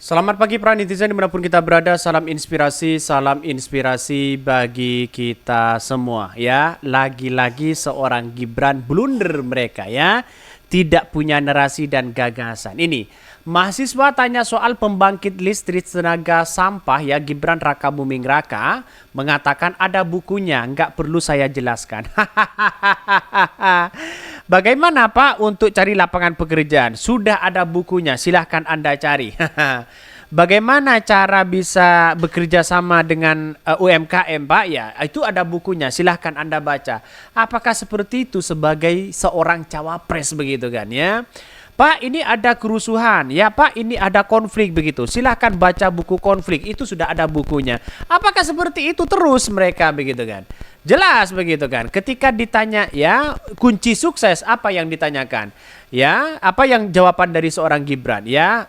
Selamat pagi para netizen dimanapun kita berada, salam inspirasi bagi kita semua ya. Lagi-lagi seorang Gibran blunder mereka ya, tidak punya narasi dan gagasan. Ini mahasiswa tanya soal pembangkit listrik tenaga sampah ya, Gibran Raka Buming Raka mengatakan ada bukunya, nggak perlu saya jelaskan. Bagaimana Pak untuk cari lapangan pekerjaan? Sudah ada bukunya, silahkan Anda cari. Bagaimana cara bisa bekerja sama dengan UMKM Pak? Ya, itu ada bukunya, silahkan Anda baca. Apakah seperti itu sebagai seorang cawapres begitu kan ya? Pak, ini ada kerusuhan. Ya Pak, ini ada konflik begitu. Silahkan baca buku konflik, itu sudah ada bukunya. Apakah seperti itu terus mereka begitu kan? Jelas begitu kan. Ketika ditanya ya kunci sukses, apa yang ditanyakan? Ya, apa yang jawaban dari seorang Gibran? Ya,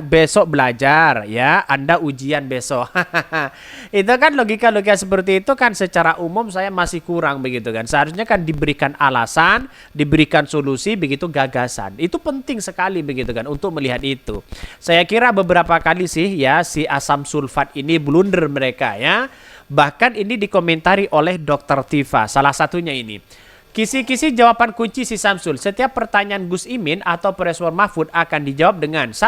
besok belajar, ya, Anda ujian besok. Itu kan logika-logika seperti itu kan secara umum saya masih kurang begitu kan. Seharusnya kan diberikan alasan, diberikan solusi begitu gagasan. Itu penting sekali begitu kan untuk melihat itu. Saya kira beberapa kali sih ya si asam sulfat ini blunder mereka ya. Bahkan ini dikomentari oleh Dr. Tifa, salah satunya ini. Kisi-kisi jawaban kunci si Samsul. Setiap pertanyaan Gus Imin atau Presiden Mahfud akan dijawab dengan 1.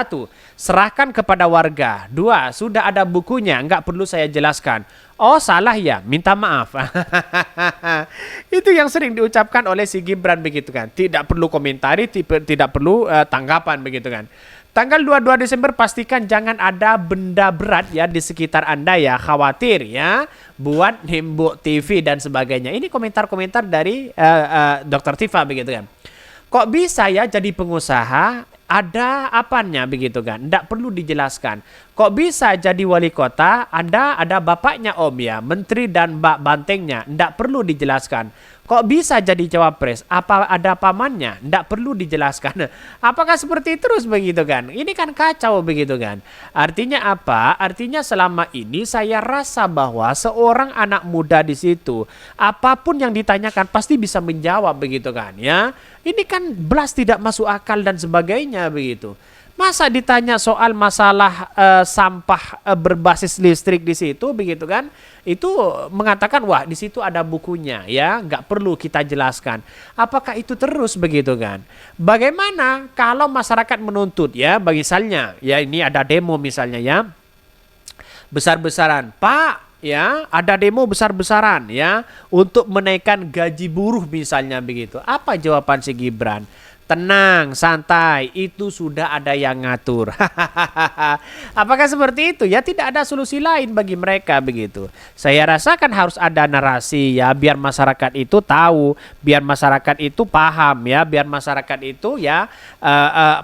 Serahkan kepada warga. 2. Sudah ada bukunya, nggak perlu saya jelaskan. Oh salah ya, minta maaf. Itu yang sering diucapkan oleh si Gibran begitu kan. Tidak perlu komentari, tidak perlu tanggapan begitu kan. Tanggal 22 Desember pastikan jangan ada benda berat ya di sekitar Anda ya, khawatir ya buat Nimbuk TV dan sebagainya. Ini komentar-komentar dari Dr. Tifa begitu kan. Kok bisa ya jadi pengusaha ada apanya begitu kan? Nggak perlu dijelaskan. Kok bisa jadi wali kota Anda ada bapaknya om ya, menteri dan mbak bantengnya, nggak perlu dijelaskan. Kok bisa jadi cawapres? Apa ada pamannya? Nggak perlu dijelaskan. Apakah seperti terus begitu kan? Ini kan kacau begitu kan? Artinya apa? Artinya selama ini saya rasa bahwa seorang anak muda di situ, apapun yang ditanyakan pasti bisa menjawab begitu kan ya? Ini kan belas tidak masuk akal dan sebagainya begitu. Masa ditanya soal masalah sampah berbasis listrik di situ begitu kan? Itu mengatakan wah di situ ada bukunya ya, nggak perlu kita jelaskan. Apakah itu terus begitu kan? Bagaimana kalau masyarakat menuntut ya, misalnya ya ini ada demo misalnya ya, besar-besaran, Pak ya ada demo besar-besaran ya untuk menaikkan gaji buruh misalnya begitu. Apa jawaban si Gibran? Tenang, santai, itu sudah ada yang ngatur. Apakah seperti itu? Ya tidak ada solusi lain bagi mereka begitu. Saya rasa kan harus ada narasi ya, biar masyarakat itu tahu, biar masyarakat itu paham ya, biar masyarakat itu ya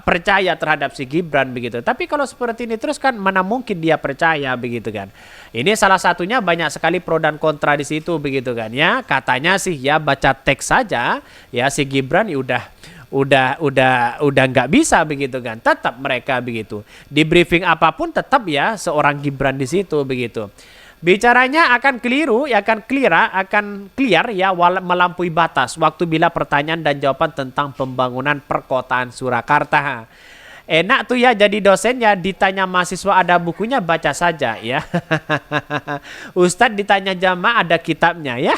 percaya terhadap si Gibran begitu. Tapi kalau seperti ini terus kan mana mungkin dia percaya begitu kan. Ini salah satunya banyak sekali pro dan kontra di situ begitu kan ya. Katanya sih ya baca teks saja ya si Gibran ya udah nggak bisa begitu kan, tetap mereka begitu di briefing apapun tetap ya seorang Gibran di situ begitu. Bicaranya akan keliru ya, akan clear ya melampaui batas waktu bila pertanyaan dan jawaban tentang pembangunan perkotaan Surakarta. Enak tuh ya jadi dosen ya, ditanya mahasiswa ada bukunya baca saja ya. Ustadz ditanya jamaah ada kitabnya ya.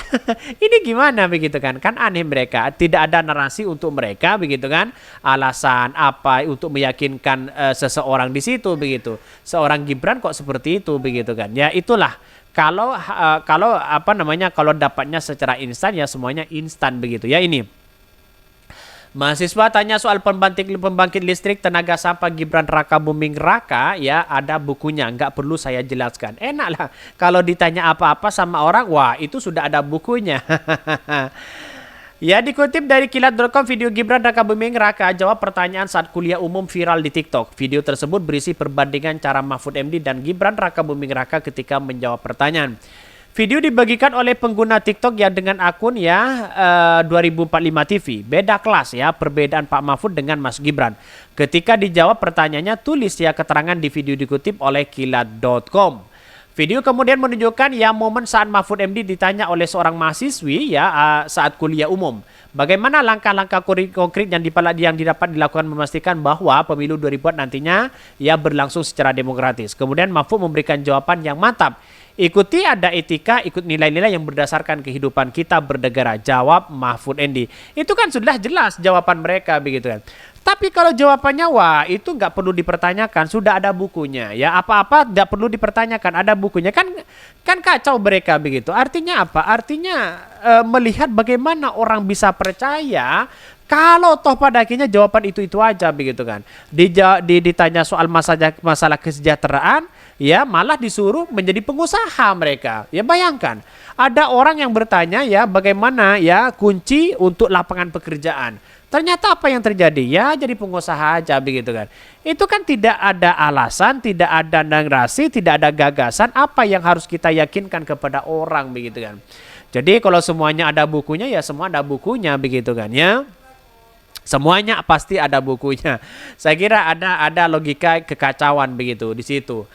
Ini gimana begitu kan? Kan aneh mereka, tidak ada narasi untuk mereka begitu kan? Alasan apa untuk meyakinkan seseorang di situ begitu. Seorang Gibran kok seperti itu begitu kan? Ya itulah kalau apa namanya, kalau dapatnya secara instan ya semuanya instan begitu ya. Ini mahasiswa tanya soal pembangkit listrik tenaga sampah Gibran Raka Buming Raka ya ada bukunya, nggak perlu saya jelaskan. Enak lah kalau ditanya apa-apa sama orang, wah itu sudah ada bukunya. Ya dikutip dari kilat.com, video Gibran Raka Buming Raka jawab pertanyaan saat kuliah umum viral di TikTok. Video tersebut berisi perbandingan cara Mahfud MD dan Gibran Raka Buming Raka ketika menjawab pertanyaan. Video dibagikan oleh pengguna TikTok ya dengan akun ya 2045 TV. Beda kelas ya perbedaan Pak Mahfud dengan Mas Gibran. Ketika dijawab pertanyaannya tulis ya keterangan di video dikutip oleh kilat.com. Video kemudian menunjukkan ya momen saat Mahfud MD ditanya oleh seorang mahasiswi ya saat kuliah umum. Bagaimana langkah-langkah konkret yang didapat dilakukan memastikan bahwa pemilu 2004 nantinya ya berlangsung secara demokratis. Kemudian Mahfud memberikan jawaban yang mantap. Ikuti ada etika, ikut nilai-nilai yang berdasarkan kehidupan kita bernegara. Jawab Mahfud MD. Itu kan sudah jelas jawaban mereka begitu kan. Tapi kalau jawabannya wah itu nggak perlu dipertanyakan, sudah ada bukunya. Ya apa-apa nggak perlu dipertanyakan, ada bukunya. Kan kacau mereka begitu. Artinya apa? Artinya melihat bagaimana orang bisa percaya kalau toh pada akhirnya jawaban itu aja begitu kan. Ditanya soal masalah kesejahteraan, ya malah disuruh menjadi pengusaha mereka. Ya bayangkan, ada orang yang bertanya ya bagaimana ya kunci untuk lapangan pekerjaan. Ternyata apa yang terjadi? Ya jadi pengusaha aja begitu kan. Itu kan tidak ada alasan, tidak ada narasi, tidak ada gagasan apa yang harus kita yakinkan kepada orang begitu kan. Jadi kalau semuanya ada bukunya ya semua ada bukunya begitu kan ya. Semuanya pasti ada bukunya. Saya kira ada logika kekacauan begitu di situ.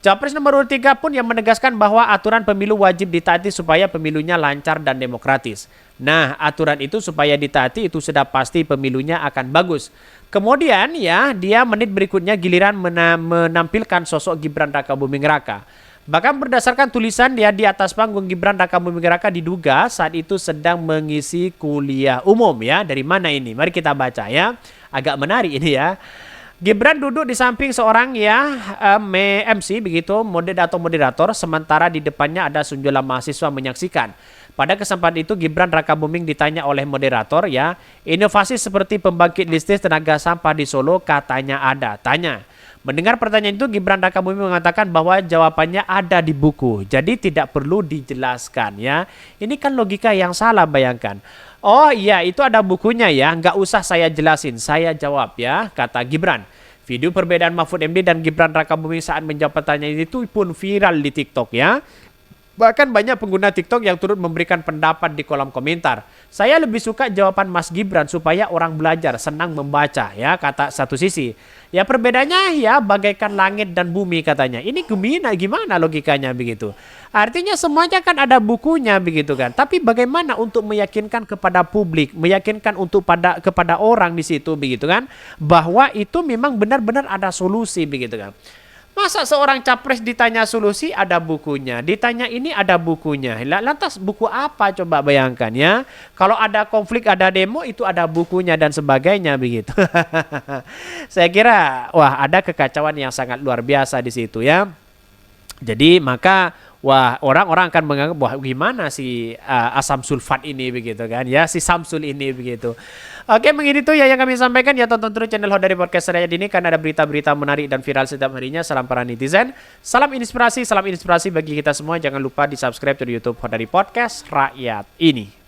Capres nomor 3 pun yang menegaskan bahwa aturan pemilu wajib ditaati supaya pemilunya lancar dan demokratis. Nah, aturan itu supaya ditaati itu sudah pasti pemilunya akan bagus. Kemudian ya, dia menit berikutnya giliran menampilkan sosok Gibran Rakabuming Raka. Bahkan berdasarkan tulisan dia di atas panggung, Gibran Rakabuming Raka diduga saat itu sedang mengisi kuliah umum ya. Dari mana ini? Mari kita baca ya. Agak menarik ini ya. Gibran duduk di samping seorang ya MC begitu, moderator, sementara di depannya ada sejumlah mahasiswa menyaksikan. Pada kesempatan itu Gibran Rakabuming ditanya oleh moderator ya, inovasi seperti pembangkit listrik tenaga sampah di Solo katanya ada. Tanya. Mendengar pertanyaan itu Gibran Rakabuming mengatakan bahwa jawabannya ada di buku. Jadi tidak perlu dijelaskan ya. Ini kan logika yang salah bayangkan. Oh iya itu ada bukunya ya, nggak usah saya jelasin, saya jawab ya, kata Gibran. Video perbedaan Mahfud MD dan Gibran Rakabuming saat menjawab pertanyaan itu pun viral di TikTok ya. Bahkan banyak pengguna TikTok yang turut memberikan pendapat di kolom komentar. Saya lebih suka jawaban Mas Gibran supaya orang belajar, senang membaca ya, kata satu sisi. Ya perbedaannya ya bagaikan langit dan bumi katanya. Ini gimana logikanya begitu. Artinya semuanya kan ada bukunya begitu kan. Tapi bagaimana untuk meyakinkan kepada publik, meyakinkan kepada orang di situ begitu kan, bahwa itu memang benar-benar ada solusi begitu kan. Masa seorang capres ditanya solusi ada bukunya, ditanya ini ada bukunya. Lantas buku apa coba bayangkan ya. Kalau ada konflik, ada demo itu ada bukunya dan sebagainya begitu. Saya kira wah ada kekacauan yang sangat luar biasa di situ ya. Jadi maka wah orang-orang akan menganggap wah gimana si asam sulfat ini begitu kan ya, si Samsul ini begitu. Oke, begitu ya yang kami sampaikan ya, tonton terus channel Hodari Podcast Rakyat ini karena ada berita-berita menarik dan viral setiap harinya. Salam para netizen, salam inspirasi bagi kita semua. Jangan lupa di subscribe di YouTube Hodari Podcast Rakyat ini.